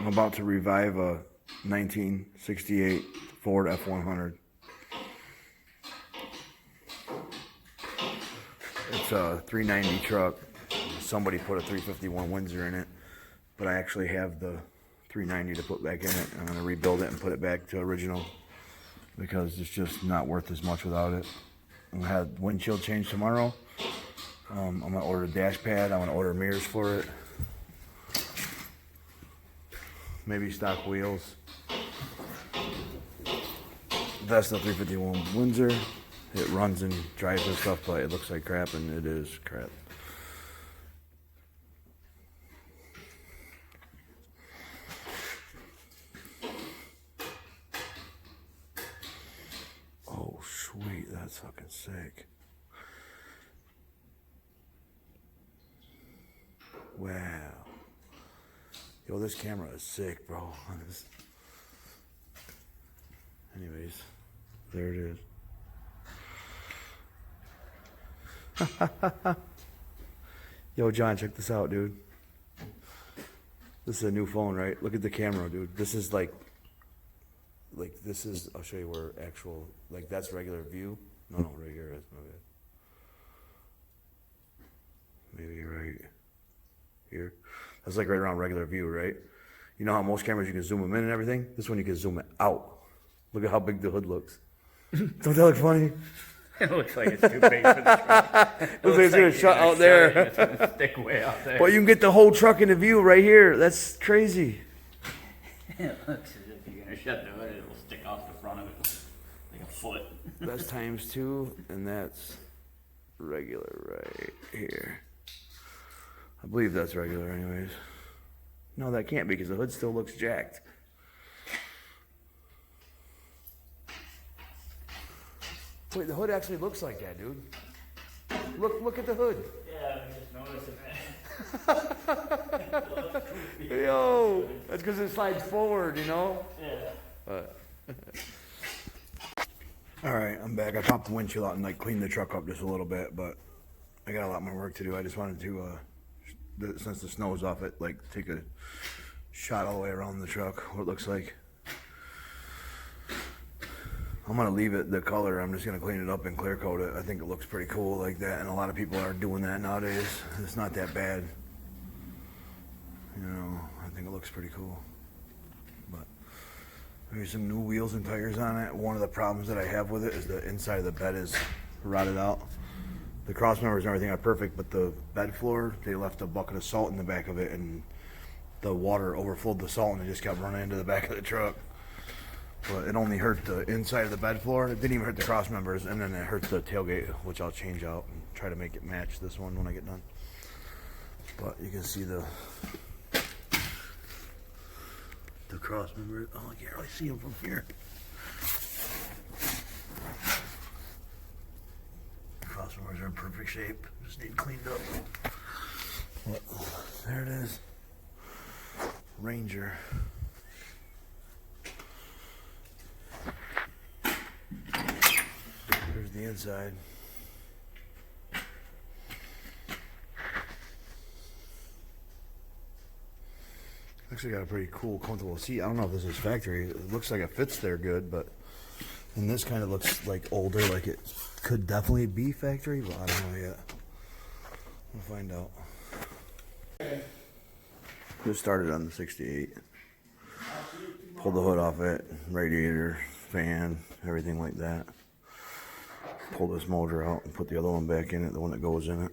about to revive a 1968 Ford F100. It's a 390 truck. Somebody put a 351 Windsor in it, but I actually have the 390 to put back in it. I'm going to rebuild it and put it back to original because it's just not worth as much without it. I'm going to have windshield change tomorrow. I'm going to order a dash pad. I'm going to order mirrors for it. Maybe stock wheels. That's the 351 Windsor. It runs and drives and stuff, but it looks like crap, and it is crap. Oh, sweet. That's fucking sick. Wow. Yo, this camera is sick, bro. Anyways, there it is. Yo, John, check this out, dude. This is a new phone, right? Look at the camera, dude. This is like this is, I'll show you where actual, like that's regular view. No, right here is my bad. Maybe right here. That's like right around regular view, right? You know how most cameras you can zoom them in and everything? This one you can zoom it out. Look at how big the hood looks. Don't that look funny? It looks like it's too big for the truck. Looks like it's gonna shut out there. It's gonna stick way out there. But you can get the whole truck into view right here. That's crazy. It looks as if you're gonna shut the hood, it'll stick off the front of it like a foot. That's ×2, and that's regular right here. I believe that's regular anyways. No, that can't be because the hood still looks jacked. Wait, the hood actually looks like that, dude. Look at the hood. Yeah, I'm just noticing that. Yo, that's because it slides forward, you know? Yeah. All right, I'm back. I popped the windshield out and like cleaned the truck up just a little bit, but I got a lot more work to do. I just wanted to, since the snow's off it, like take a shot all the way around the truck, what it looks like. I'm gonna leave it the color. I'm just gonna clean it up and clear coat it. I think it looks pretty cool like that, and a lot of people are doing that nowadays. It's not that bad. You know, I think it looks pretty cool. But there's some new wheels and tires on it. One of the problems that I have with it is the inside of the bed is rotted out. The cross members and everything are perfect, but the bed floor, they left a bucket of salt in the back of it, and the water overflowed the salt, and it just kept running into the back of the truck. But it only hurt the inside of the bed floor. It didn't even hurt the cross members, and then it hurt the tailgate, which I'll change out and try to make it match this one when I get done. But you can see the cross members. Oh, I can't really see them from here. The cross members are in perfect shape. Just need cleaned up. But there it is. Ranger. There's the inside. Actually got a pretty cool, comfortable seat. I don't know if this is factory. It looks like it fits there good, but and this kind of looks like older, like it could definitely be factory, but I don't know yet. We'll find out. Just started on the 68. Pulled the hood off it, radiator, fan, everything like that. Pull this motor out and put the other one back in it, the one that goes in it.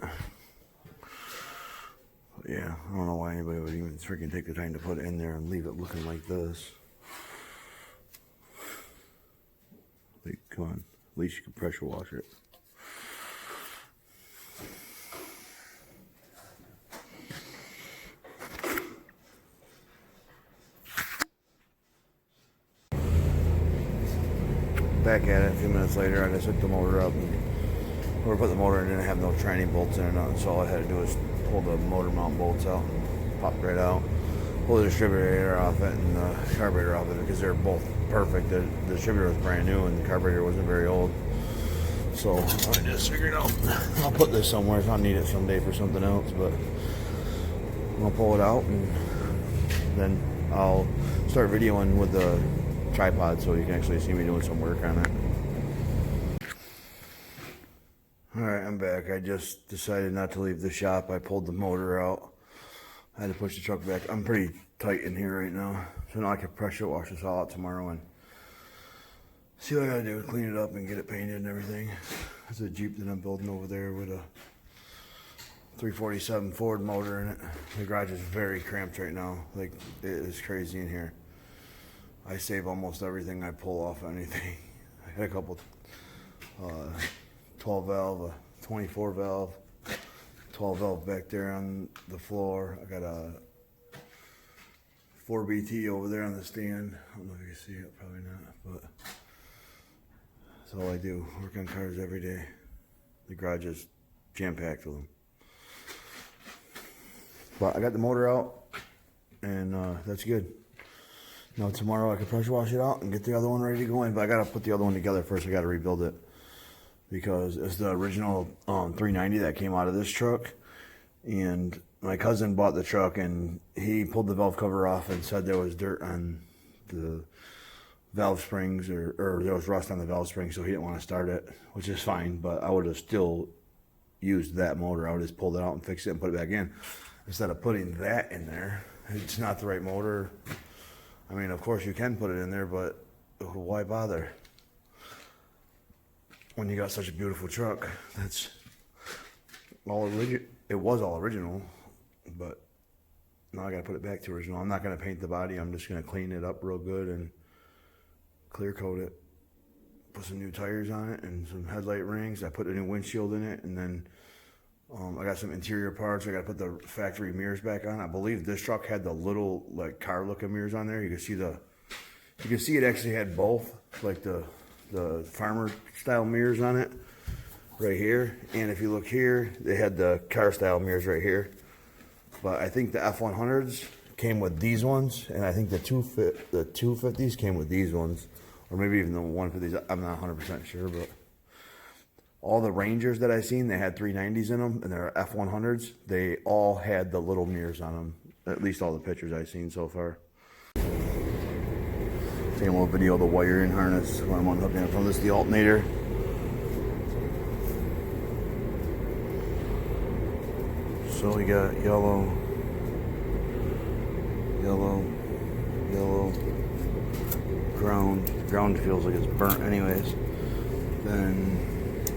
But yeah, I don't know why anybody would even freaking take the time to put it in there and leave it looking like this. Like, come on, at least you can pressure wash it. Back at it a few minutes later. I just hooked the motor up and we were putting the motor in, and didn't have no training bolts in or nothing, so all I had to do was pull the motor mount bolts out and popped right out. Pull the distributor off it and the carburetor off it because they're both perfect. The distributor was brand new and the carburetor wasn't very old. So I just figured out I'll put this somewhere. I'll need it someday for something else, but I'm gonna pull it out and then I'll start videoing with the tripod so you can actually see me doing some work on it. Alright, I'm back. I just decided not to leave the shop. I pulled the motor out. I had to push the truck back. I'm pretty tight in here right now. So now I can pressure wash this all out tomorrow and see what I gotta do. Clean it up and get it painted and everything. There's a Jeep that I'm building over there with a 347 Ford motor in it. The garage is very cramped right now. Like, it is crazy in here. I save almost everything I pull off anything. I had a couple 12 valve, a 24 valve, 12 valve back there on the floor. I got a 4BT over there on the stand. I don't know if you can see it, probably not, but that's all I do. Work on cars every day. The garage is jam-packed with them. But I got the motor out, and that's good. Now tomorrow I can pressure wash it out and get the other one ready to go in. But I gotta put the other one together first. I gotta rebuild it because it's the original 390 that came out of this truck. And my cousin bought the truck and he pulled the valve cover off and said there was dirt on the valve springs or there was rust on the valve springs, so he didn't want to start it, which is fine. But I would have still used that motor. I would have just pulled it out and fixed it and put it back in instead of putting that in there. It's not the right motor. I mean, of course you can put it in there, but why bother? When you got such a beautiful truck, that's all original. It was all original, but now I gotta put it back to original. I'm not gonna paint the body. I'm just gonna clean it up real good and clear coat it. Put some new tires on it and some headlight rings. I put a new windshield in it, and then I got some interior parts. I got to put the factory mirrors back on. I believe this truck had the little like car looking mirrors on there. You can see it actually had both, like the farmer style mirrors on it right here. And if you look here, they had the car style mirrors right here. But I think the F100s came with these ones, and I think the 250s came with these ones, or maybe even the 150s. I'm not 100% sure, but all the Rangers that I seen, they had 390s in them, and they're F100s. They all had the little mirrors on them. At least all the pictures I've seen so far. Taking a little video of the wiring harness when I'm unhooking it from this, the alternator. So we got yellow, ground. Ground feels like it's burnt anyways. Then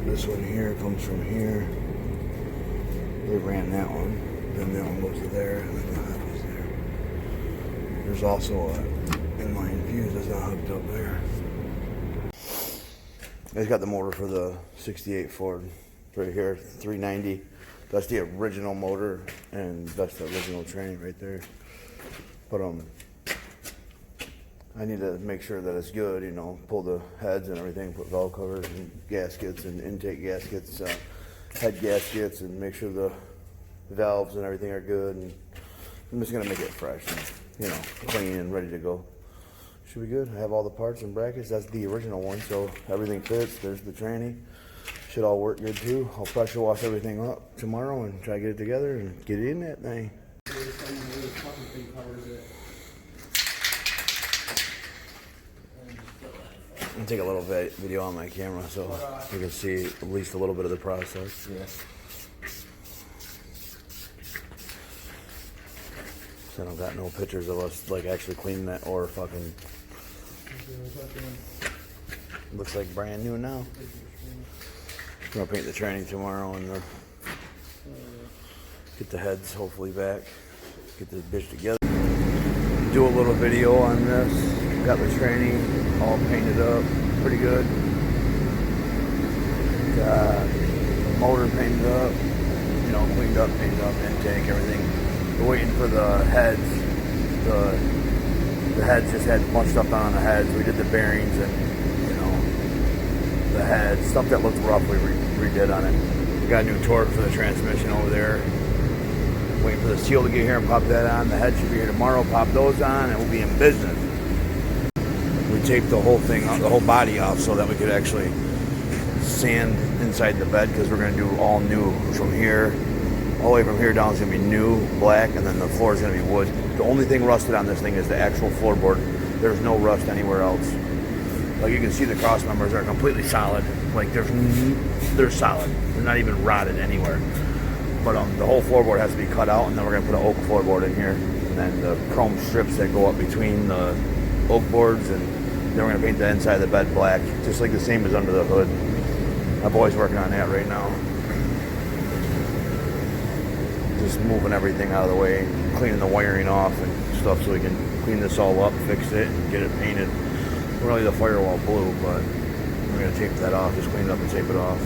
this one here comes from here. They ran that one. Then that one goes to there, and then that goes there. There's also an inline fuse that's not hooked up there. I just got the motor for the 68 Ford right here, 390. That's the original motor, and that's the original train right there. But I need to make sure that it's good, you know, pull the heads and everything, put valve covers and gaskets and intake gaskets, head gaskets, and make sure the valves and everything are good. And I'm just gonna make it fresh and, you know, clean and ready to go. Should be good. I have all the parts and brackets. That's the original one, so everything fits. There's the tranny. Should all work good too. I'll pressure wash everything up tomorrow and try to get it together and get it in that thing. I'm gonna take a little video on my camera so you can see at least a little bit of the process. Yes. So I don't got no pictures of us like actually cleaning that or fucking. Looks like brand new now. I'm gonna paint the tranny tomorrow and get the heads hopefully back. Get this bitch together. Do a little video on this. Got the tranny all painted up, pretty good. Got motor painted up, you know, cleaned up, painted up, intake, everything. We're waiting for the heads. The heads just had a bunch of stuff done on the heads. We did the bearings and, you know, the heads, stuff that looked rough, we redid on it. We got a new torque for the transmission over there. Waiting for the seal to get here and pop that on. The head should be here tomorrow. Pop those on, and we'll be in business. We taped the whole thing, the whole body off, so that we could actually sand inside the bed because we're going to do all new from here All the way from here down is going to be new, black, and then the floor is going to be wood. The only thing rusted on this thing is the actual floorboard. There's no rust anywhere else. Like you can see the cross members are completely solid. Like they're solid. They're not even rotted anywhere. But the whole floorboard has to be cut out, and then we're going to put an oak floorboard in here. And then the chrome strips that go up between the oak boards, and then we're going to paint the inside of the bed black, just like the same as under the hood. My boy's working on that right now. Just moving everything out of the way, cleaning the wiring off and stuff so we can clean this all up, fix it, and get it painted. Really the firewall blue, but we're going to tape that off, just clean it up and tape it off.